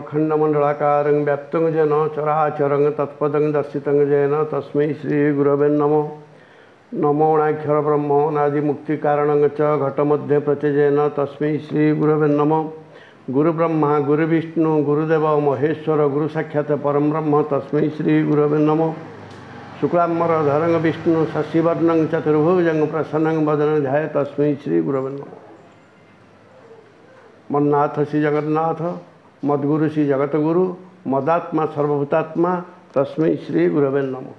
अखंडमंडलाकारं व्याप्तं येन चराचरं तत्पदं दर्शितं येन तस्मै श्रीगुरवे नमः। नमोऽणाक्षर ब्रह्म नादिमुक्तिकारणं च घटमध्ये प्रत्यजेन तस्मै श्रीगुरवे नमः। गुरुब्रह्मा गुरुविष्णु गुरुदेव महेश्वर गुरु साक्षात् परं ब्रह्म तस्मै श्रीगुरवे नमः। शुक्लाम्बरधरं विष्णु शशिवर्णं चतुर्भुजं प्रसन्नं वदनं ध्याये तस्मै श्रीगुरवे नमः। मन्नाथ श्री जगन्नाथ मद्गुरु श्री जगतगुरु मदात्मा सर्वभूतात्मा तस्मै श्री गुरवे नमः।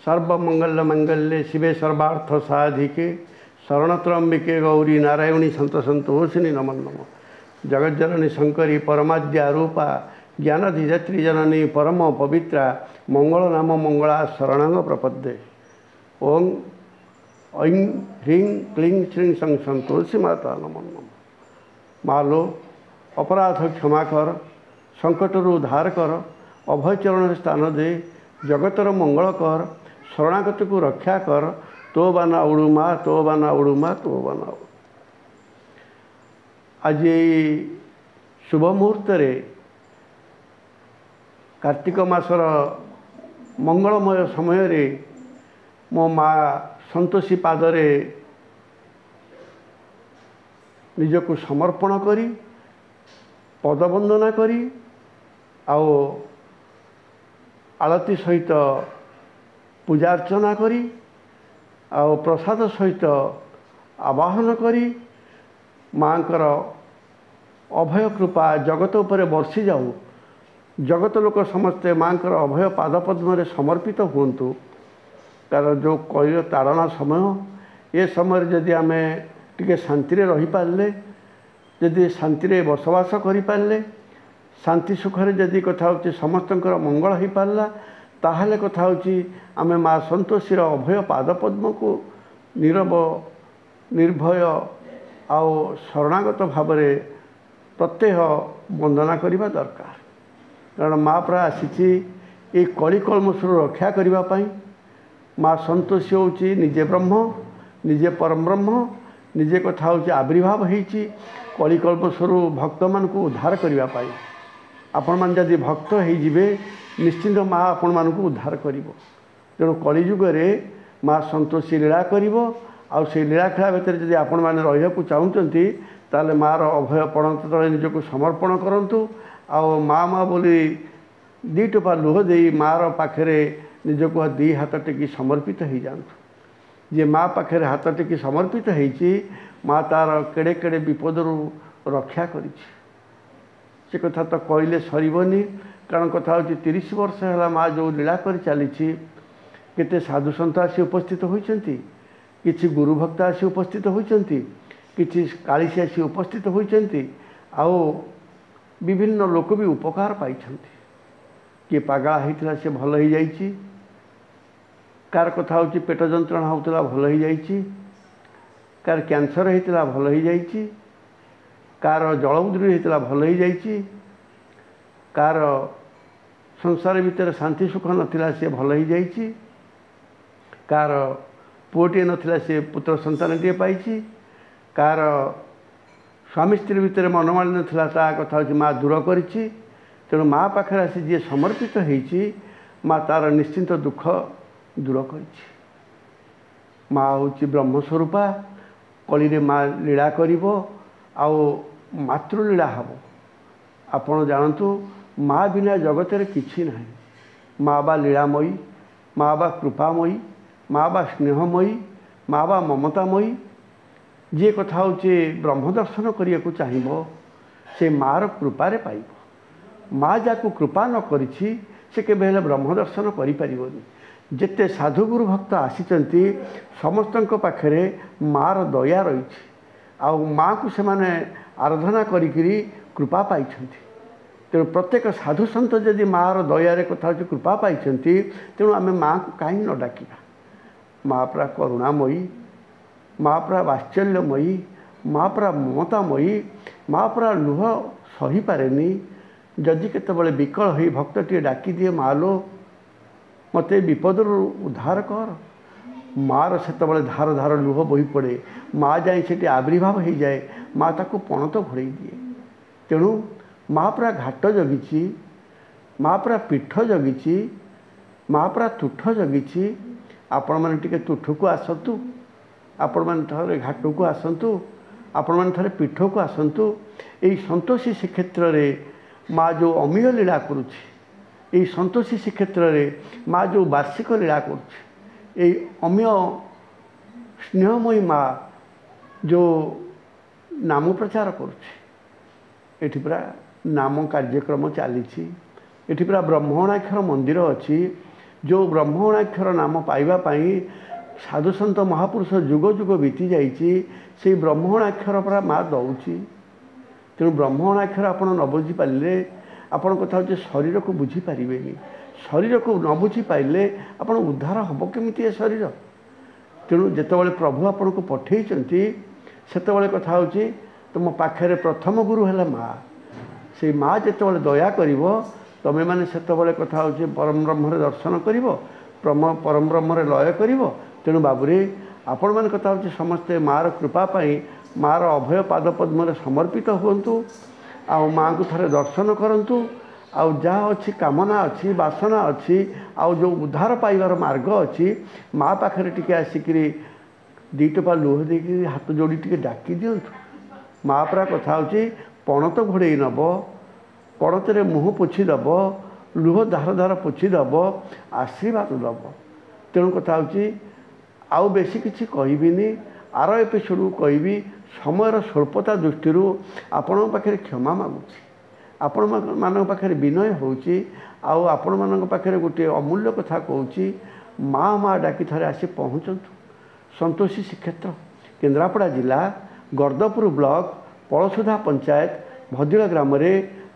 सर्वमंगल मंगल्ये शिवे सर्वार्थ साधिके शरणत्रंबिके गौरी नारायणी संत संतोषिनी नमो नमः। जगज्जननी शंकरी परमाद्या रूपा ज्ञानधिजत्री जननी परम पवित्रा मंगल नाम मंगला शरणांग प्रपद्ये। ओं ऐं ह्रीं क्लीं श्रीं सं संतोषी माता नमो नमः। मालो अपराध क्षमा कर संकटर उद्धार कर अभय चरण स्थान दे जगतर मंगल कर शरणागत को रक्षा कर तो बाना उड़ू माँ तो बाना उड़ू माँ तो बाना उड़ू। आज शुभ मुहूर्त कार्तिक मासर मंगलमय समय रे मो माँ संतोषी पादरे निजको समर्पण करी पदवंदना करी आओ आलती सहित पूजा अर्चना करी आओ प्रसाद सहित आवाहन करी माँकर अभय कृपा जगत उपर बर्षि जाऊ। जगत लोक समस्ते माँकर अभय पादपद्म समर्पित हुंतु। तार जो कलिर ताड़ना समय ये समय जदि आमे टिके शांति रही पारे जदि शांति बसवास करि पारे शांति सुखरे जदि कथा होची समस्तंकर मंगल हो पारला ताहले कथा होची आमे माँ संतोषीर अभय पादपद्म को नीरव निर्भय आओ शरणागत भाव प्रत्यह वंदना करने दरकार। कारण माँ प्राय आसी ये कली कलमसुर रक्षा करने माँ संतोषी होची निजे ब्रह्म निजे परम ब्रह्म निजे कथा होची आविर्भाव होती कलिकल्पस्वर भक्त मान को उद्धार करने। आपण मान जदि भक्त होइजिबे निश्चिंत माँ आपण मान को उद्धार करिवो। तेणु कलिजुगे माँ संतोषी लीला करिवो। आउ से लीला खेला भितर जदि आपण माने रहिବାକୁ चाहूचंती ताले माँ रो अभय पणत तले निजको समर्पण करंतु। आउ माँ माँ बोली दी टोपा लुह देई माँ रो पाखरे निजको दी हाथ टेकी समर्पित हो जातु। जे माँ पाखे हाथ टेकी समर्पित होती माँ तार केड़े केड़े विपदर रक्षा से कथा तो कहले सरबनी। कारण कथा हूँ 30 वर्ष है माँ जो लीला कर चली केते साधु सन्त आसी उपस्थित होती किछि गुरु भक्त आसी उपस्थित होती किछि कालीसी आसी उपस्थित होती आओ विभिन्न लोक भी उपकार पाई। किए पागला होता से भल हो जाइए कार कथा हूँ पेट जंत्रणा होता भल हो जाइए कार कैंसर होता भल हो जाइए कार जलमुद्री होता भल हो जाइए कार संसार भितर शांति सुख नथिला से भल हो जाइए कार पुओटे नथिला से पुत्र संतान टे पाई कार स्वामी स्त्री भितर मनमालिन्य थिला ता कथा हूँ माँ दूर करिछि। तेणु माँ पाखे आसी जी समर्पित होइछि माँ तार निश्चिंत दुख दूर करिछि। माँ हूँ ब्रह्मस्वरूपा कली माँ लीला करिवो आओ मातृलीला हब। आपण जानतु माँ बिना जगत किछि नाही। माँ बा लीलामयी माँ बा कृपामयी माँ बा स्नेहमयी माँ बा ममतामयी। जे कथा हूँ ब्रह्म दर्शन करने को चाहिए से माँ रो कृपारे पाइब। माँ जाकू कृपा न करिछि से केबे हेले ब्रह्म दर्शन करि परिबोनी। जेते साधु गुरु भक्त आसीचंती समस्तଙ୍କ पाखरे माँ रो दया रही आ माँ को से माने आराधना करी कृपा पाई। तेणु प्रत्येक साधु सन्त जदि माँ रो दया कथा हूँ कृपा पाई तेणु आम माँ को कहीं न डाकिबा। माँ परा करुणामयी माँ परा वात्सल्यमयी माँ परा ममतामयी माँ परा लुह सही पारेनी। जदि केतबेले विकल हो भक्तटी डाकी दिए माँ लो मते विपदर उद्धार कर मार सेतबेले धार धार लुह बही पड़े माँ जाए से आविर्भाव हो जाए माँ ताको पणत घोड़े दिए। तेणु माँ परा घाट जगिची माँ परा पीठ जगिची माँ परा तुठ जगिची आपण मैंने टिके तुठ को आसतु आपण मैंने थे घाट को आसतु आपण मैंने थे पीठ को आसतु यही संतोषी श्रीक्षेत्र में माँ जो अमीय लीला करुँची यही संतोषी श्रीक्षेत्र में माँ जो वार्षिक लीला करुँची अमीय स्नेहमयी माँ जो नाम प्रचार करुँची एठी पूरा नाम कार्यक्रम चली एठी पूरा ब्रह्मणाक्षर मंदिर अच्छी जो ब्रह्मणाक्षर नाम पाइबापी साधुसंत महापुरुष जुग जुग बीती जाइए ब्रह्मणाक्षर पूरा माँ दौची तेणु ब्रह्मणाक्षर आप न बुझीपारे आपण कथा हूँ शरीर को बुझीपारे शरीर को न बुझीपारे आप उद्धार हम केमी शरीर तेणु जितेबाला प्रभु आपण को पठे से कथा हूँ तुम पाखे प्रथम गुरु है माँ से माँ जितेबाला दया कर तमें मैंने से कथा हूँ परम ब्रह्म दर्शन कर परम ब्रह्म लय कर तेणु बाबूरे आपण मैंने कथा हूँ समस्ते मार कृपापाई मार अभय पाद पद्म समर्पित हूँ आ माँ को थे दर्शन करूँ आउ जहाँ अच्छी कामना अच्छी बासना अच्छी आउ जो उद्धार पाइबार मार्ग अच्छी माँ पाखे टिके आसिक दी टोपा लुह दे हाथ जोड़ी टिके डाकी दिंतु माँ परा कथा हूँ पणत घोड़े नब पणतरे मुँह पोछीदब लुह धार धार पोछीदब आशीर्वाद दब तेणु कथा हूँ आउ बेसी किसी कहबिनी आर एपिसोड को कहबी समयर स्वल्पता दृष्टि आपण पाखे क्षमा मागुची आपण मान पाखे विनय होची आपण मान पाखे गोटे अमूल्य कथा कहूँ माँ माँ डाकी थे आसी पहुँचतु संतोषी श्रीक्षेत्र केन्द्रापड़ा जिला गर्दपुर ब्लॉक पलसुधा पंचायत भदिल ग्राम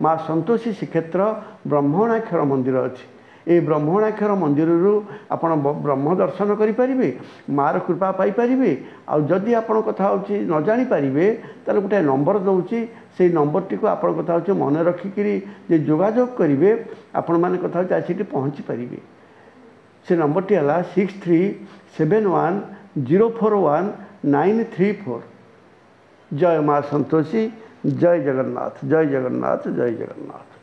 माँ संतोषी श्रीक्षेत्र ब्रह्मणाक्षर मंदिर अच्छी ये ब्रह्मणाक्षर मंदिर आपण ब्रह्म दर्शन करें मार कृपा पाइपर आदि आपण कथा हूँ न जानीपारे तार गोटे नंबर दूसरी से नंबर टी आप कथा हूँ मन रखिकी जोगाजोग करेंगे आपण मैंने कथा हूँ आसिक पहुँची पारे से नंबर टी है 6371041934। जय माँ संतोषी जय जगन्नाथ जय जगन्नाथ जय जगन्नाथ।